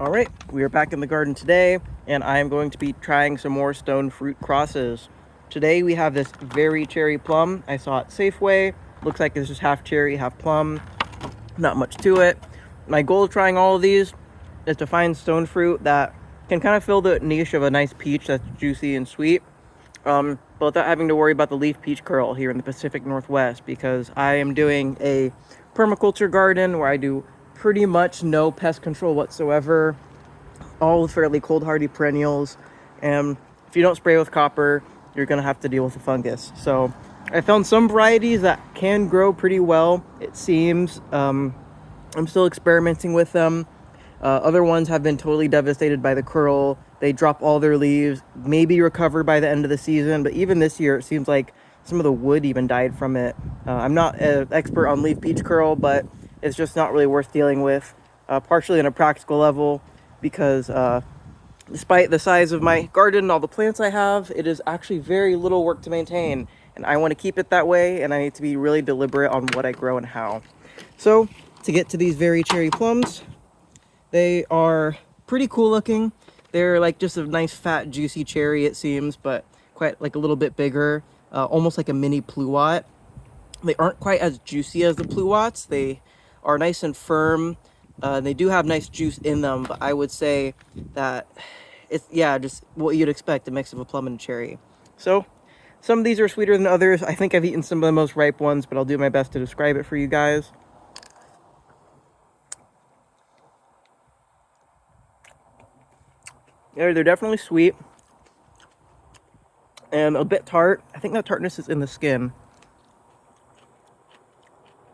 All right, we are back in the garden today, and I am going to be trying some more stone fruit crosses. Today we have this very cherry plum. I saw it Safeway. Looks like it's just half cherry, half plum. Not much to it. My goal of trying all of these is to find stone fruit that can kind of fill the niche of a nice peach that's juicy and sweet, but without having to worry about the leaf peach curl here in the Pacific Northwest, because I am doing a permaculture garden where I do pretty much no pest control whatsoever, all fairly cold hardy perennials, and if you don't spray with copper, you're gonna have to deal with the fungus. So I found some varieties that can grow pretty well, it seems. I'm still experimenting with them. Other ones have been totally devastated by the curl. They drop all their leaves, maybe recover by the end of the season, but even this year it seems like some of the wood even died from it. I'm not an expert on leaf peach curl, but it's just not really worth dealing with, partially on a practical level, because despite the size of my garden and all the plants I have, it is actually very little work to maintain, and I want to keep it that way, and I need to be really deliberate on what I grow and how. So to get to these very cherry plums, they are pretty cool looking. They're like just a nice fat juicy cherry, it seems, but quite like a little bit bigger, almost like a mini Pluot. They aren't quite as juicy as the Pluots. They are nice and firm. They do have nice juice in them, but I would say that it's, yeah, just what you'd expect, a mix of a plum and a cherry. So some of these are sweeter than others. I think I've eaten some of the most ripe ones, but I'll do my best to describe it for you guys. Yeah, they're definitely sweet and a bit tart. I think that tartness is in the skin.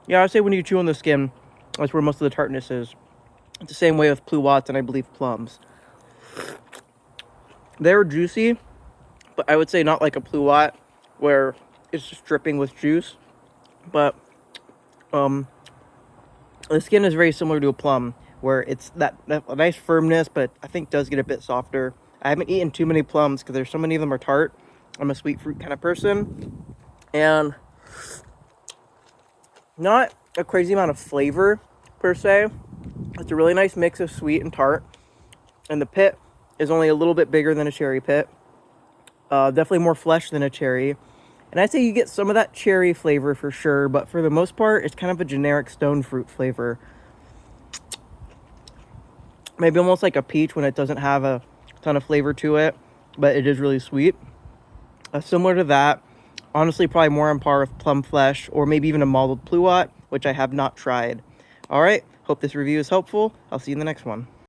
Yeah, I'd say when you chew on the skin, that's where most of the tartness is. It's the same way with Pluots and I believe plums. They're juicy, but I would say not like a Pluot where it's just dripping with juice. But the skin is very similar to a plum, where it's that nice firmness, but I think does get a bit softer. I haven't eaten too many plums because there's so many of them are tart. I'm a sweet fruit kind of person, and not a crazy amount of flavor per se. It's a really nice mix of sweet and tart, and the pit is only a little bit bigger than a cherry pit. Definitely more flesh than a cherry, and I'd say you get some of that cherry flavor for sure, but for the most part it's kind of a generic stone fruit flavor. Maybe almost like a peach when it doesn't have a ton of flavor to it, but it is really sweet. Similar to that, honestly probably more on par with plum flesh, or maybe even a mottled Pluot, which I have not tried. All right, hope this review is helpful. I'll see you in the next one.